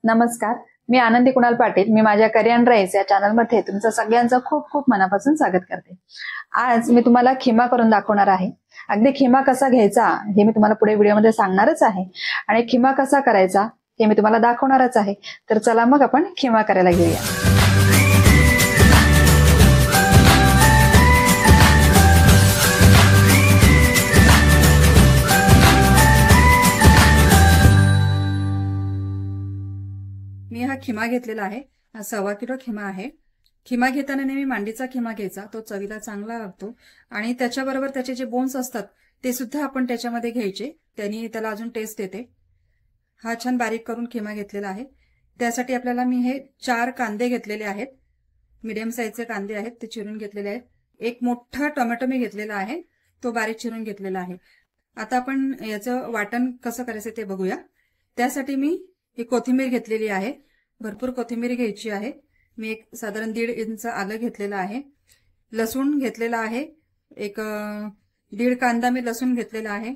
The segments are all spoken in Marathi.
नमस्कार, मी आनंदी कुणाल पाटील. मी माझ्या करिअर राईस या चॅनलमध्ये तुमचं सगळ्यांचं खूप खूप मनापासून स्वागत करते. आज मी तुम्हाला खिमा करून दाखवणार आहे. अगदी खिमा कसा घ्यायचा हे मी तुम्हाला पुढे व्हिडिओमध्ये सांगणारच आहे आणि खिमा कसा करायचा हे मी तुम्हाला दाखवणारच आहे. तर चला मग आपण खिमा करायला घेऊया. मी हा खिमा घेतलेला आहे. हा 1.25 किलो खिमा आहे. खिमा घेताना नेहमी मांडीचा खिमा घ्यायचा, तो चवीला चांगला लागतो आणि त्याच्याबरोबर त्याचे जे बोन्स असतात ते सुद्धा आपण त्याच्यामध्ये घ्यायचे, त्यांनी त्याला अजून टेस्ट येते. हा छान बारीक करून खिमा घेतलेला आहे. त्यासाठी आपल्याला मी हे 4 कांदे घेतलेले आहेत. मीडियम साईजचे कांदे आहेत, ते चिरून घेतलेले आहेत. एक मोठा टोमॅटो मी घेतलेला आहे, तो बारीक चिरून घेतलेला आहे. आता आपण याचं वाटण कसं करायचं ते बघूया. त्यासाठी मी ही कोथिंबीर घेतलेली आहे. भरपूर कोथिंबीर घ्यायची आहे. मी एक साधारण 1.5 इंच आलं घेतलेलं आहे. लसूण घेतलेला आहे. एक 1.5 कांदा मी लसूण घेतलेला आहे.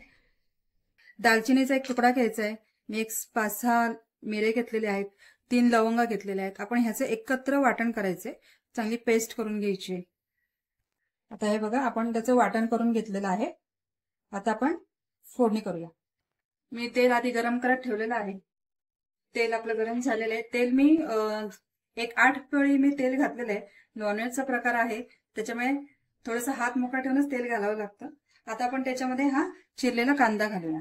दालचिनीचा एक तुकडा घ्यायचा आहे. मी एक 5-6 मिरे घेतलेले आहेत. 3 लवंगा घेतलेल्या आहेत. आपण ह्याचे एकत्र वाटण करायचे, चांगली पेस्ट करून घ्यायची. आता हे बघा, आपण त्याचं वाटण करून घेतलेलं आहे. आता आपण फोडणी करूया. मी तेल आधी गरम करत ठेवलेलं आहे. तेल आपलं गरम झालेलं आहे. तेल मी एक 8 पळी मी तेल घातलेलं आहे. नॉनव्हेजचा प्रकार आहे, त्याच्यामुळे थोडंसं हात मोकळा ठेवूनच तेल घालावं लागतं. आता आपण त्याच्यामध्ये हा चिरलेला कांदा घालूया.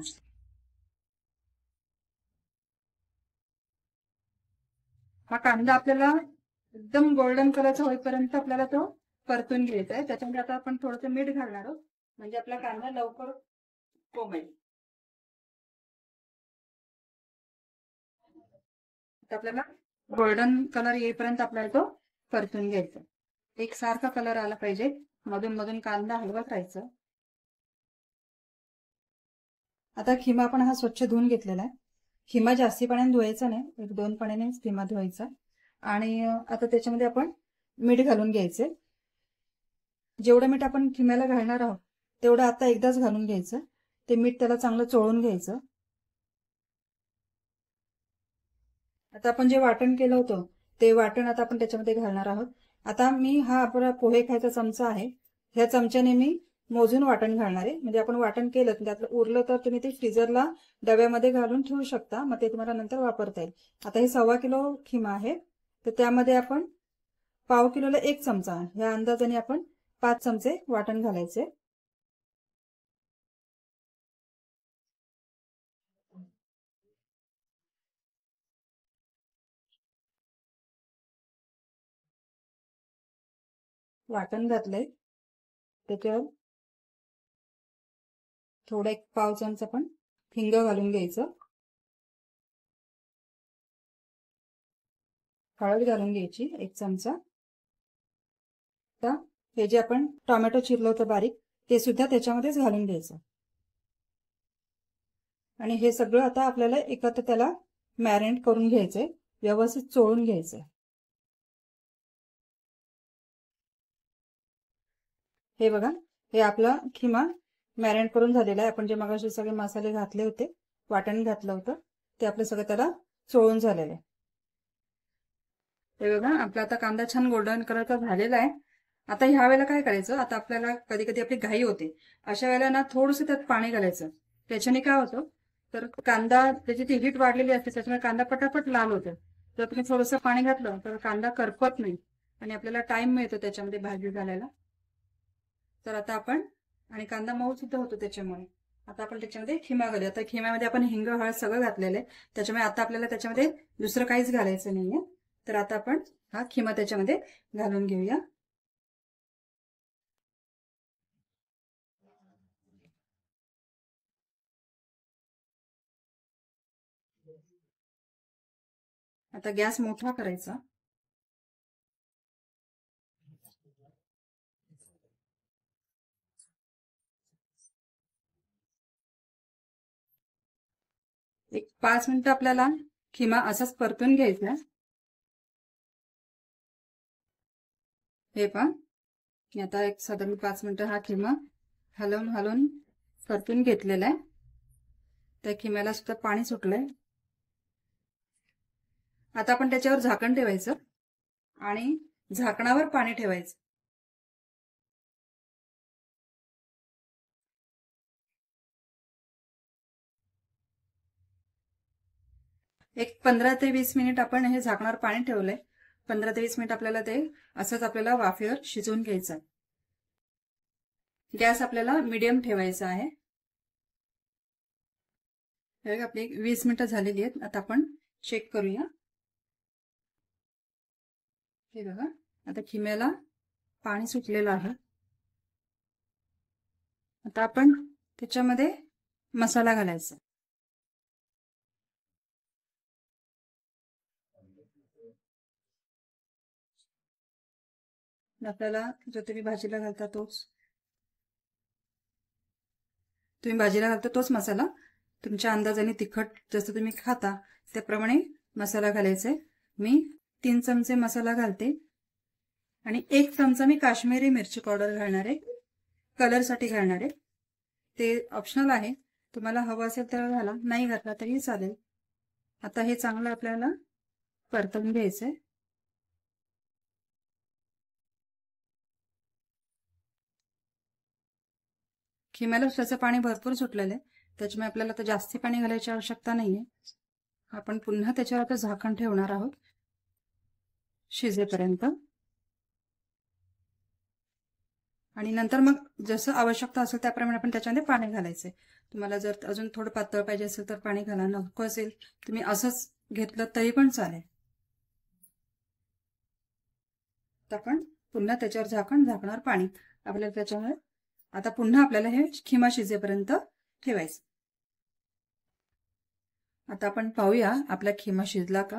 हा कांदा आपल्याला एकदम गोल्डन कलरचा होईपर्यंत आपल्याला तो परतून घ्यायचा आहे. त्याच्यामध्ये आता आपण थोडंसं मीठ घालणार आहोत, म्हणजे आपला कांदा लवकर कोमेल. आपल्याला गोल्डन कलर येईपर्यंत आपल्याला तो परतून घ्यायचा. एकसारखा कलर आला पाहिजे, मधून मधून कांदा हलवत राहायचं. आता खिमा आपण हा स्वच्छ धुवून घेतलेला आहे. खिमा जास्ती पाण्याने धुवायचा नाही, 1-2 पाण्याने खिमा धुवायचा. आणि आता त्याच्यामध्ये आपण मीठ घालून घ्यायचे. जेवढं मीठ आपण खिम्याला घालणार आहोत तेवढं आता एकदाच घालून घ्यायचं. ते मीठ त्याला चांगलं चोळून घ्यायचं. आता आपण जे वाटण केलं होतं ते वाटण आता आपण त्याच्यामध्ये घालणार आहोत. आता मी हा आपला पोहे खायचा चमचा आहे, ह्या चमच्याने मी मोजून वाटण घालणार आहे. म्हणजे आपण वाटण केलं त्यातलं उरलं तर तुम्ही ते फ्रीजरला डब्यामध्ये घालून ठेवू शकता, मग ते तुम्हाला नंतर वापरता येईल. आता हे 1.25 किलो खिमा आहे, तर त्यामध्ये आपण 1/2 किलोला 1 चमचा, ह्या अंदाजाने आपण 5 चमचे वाटण घालायचे. वाटण घातलंय, त्याच्यावर थोडा 1 पाव चमचा पण हिंग घालून घ्यायचं. हळद घालून घ्यायची 1 चमचा. आता हे जे आपण टोमॅटो चिरलं होतं बारीक, ते सुद्धा त्याच्यामध्येच घालून घ्यायचं. आणि हे सगळं आता आपल्याला एकत्र त्याला मॅरिनेट करून घ्यायचंय, व्यवस्थित चोळून घ्यायचंय. हे बघा, हे आपला खिमा मॅरिनेट करून झालेला आहे. आपण जे मगाशी सगळे मसाले घातले होते, वाटण घातलं होतं, ते आपलं सगळं त्याला चोळून झालेलं आहे. हे बघा, आपला आता कांदा छान गोल्डन कलरचा झालेला आहे. आता ह्या वेळेला काय करायचं, आता आपल्याला कधी कधी आपली घाई होते, अशा वेळेला ना थोडंसं त्यात पाणी घालायचं. त्याच्याने काय होतं, तर कांदा त्याची ती हीट वाढलेली असते, त्याच्यामुळे कांदा पटापट लाल होतो. जर तुम्ही थोडंसं पाणी घातलं तर कांदा करपत नाही आणि आपल्याला टाइम मिळतो त्याच्यामध्ये भाजी घालायला. तर आता आपण, आणि कांदा मऊ सुद्धा होतो त्याच्यामुळे. आता आपण त्याच्यामध्ये खिमा घालूया. आता खिम्यामध्ये आपण हिंग हळद सगळं घातलेलं आहे, त्याच्यामुळे आता आपल्याला त्याच्यामध्ये दुसरं काहीच घालायचं नाहीये. तर आता आपण हा खिमा त्याच्यामध्ये घालून घेऊया. आता गॅस मोठा करायचा. एक 5 मिनिटं आपल्याला खिमा असाच परतून घ्यायचा. हे पहा, आता एक साधारण 5 मिनिटं हा खिमा हलवून हलवून परतून घेतलेला आहे. त्या खिम्याला सुद्धा पाणी सुटलंय. आता आपण त्याच्यावर झाकण ठेवायचं आणि झाकणावर पाणी ठेवायचं. एक 15 ते 20 मिनिट आपण हे झाकणावर पाणी ठेवलंय. 15 ते 20 मिनिट आपल्याला ते असंच आपल्याला वाफेवर शिजवून घ्यायचं. गॅस आपल्याला मीडियम ठेवायचा आहे. आपली 20 मिनिटं झालेली आहेत. आता आपण चेक करूया. हे बघा, आता खिम्याला पाणी सुटलेलं आहे. आता आपण त्याच्यामध्ये मसाला घालायचा. आपल्याला जो तुम्ही भाजीला घालता तोच मसाला तुमच्या अंदाजाने तिखट जसं तुम्ही खाता त्याप्रमाणे मसाला घालायचा. मी 3 चमचे मसाला घालते आणि 1 चमचा मी काश्मीरी मिरची पावडर घालणार आहे. कलरसाठी घालणार आहे. ते ऑप्शनल आहे. तुम्हाला हवं असेल तर घाला, नाही घातला तरी चालेल. आता हे चांगलं आपल्याला परतवून घ्यायचंय. खिम्याला त्याचं पाणी भरपूर सुटलेलं आहे, त्याच्यामुळे आपल्याला आता जास्ती पाणी घालायची आवश्यकता नाहीये. आपण पुन्हा त्याच्यावर आता झाकण ठेवणार आहोत शिजेपर्यंत. आणि नंतर मग जसं आवश्यकता असेल त्याप्रमाणे आपण त्याच्यामध्ये पाणी घालायचंय. तुम्हाला जर अजून थोडं पातळ पाहिजे असेल तर पाणी घाला, नको असेल तुम्ही असंच घेतलं तरी पण चालेल. तर आपण पुन्हा त्याच्यावर झाकणार पाणी आपल्याला त्याच्यावर. आता पुन्हा आपल्याला हे खिमा शिजेपर्यंत ठेवायचं. आता आपण पाहूया आपला खिमा शिजला का.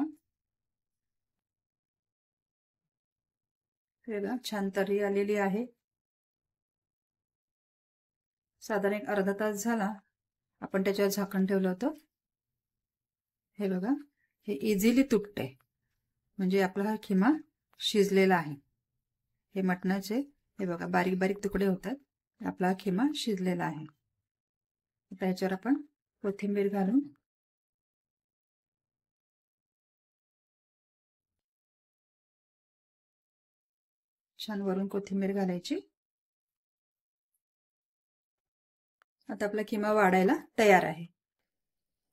हे बघा, छान तर्री आलेली आहे. साधारण एक अर्धा तास झाला आपण त्याच्यावर झाकण ठेवलं होतं. हे बघा, हे इझिली तुटते, म्हणजे आपला हा खिमा शिजलेला आहे. हे मटणाचे हे बघा बारीक बारीक तुकडे होतात. आपला खिमा शिजलेला आहे. आता ह्याच्यावर आपण कोथिंबीर घालून छान वरून कोथिंबीर घालायची. आता आपला खिमा वाढायला तयार आहे.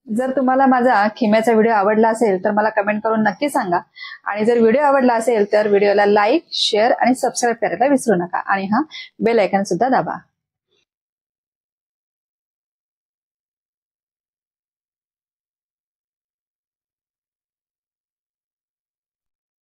जर तुम्हाला माझा खिम्याचा व्हिडिओ आवडला असेल तर मला कमेंट करून नक्की सांगा. आणि जर व्हिडिओ आवडला असेल तर व्हिडिओला लाईक, शेअर आणि सबस्क्राईब करायला विसरू नका. आणि बेल आयकॉन सुद्धा दाबा.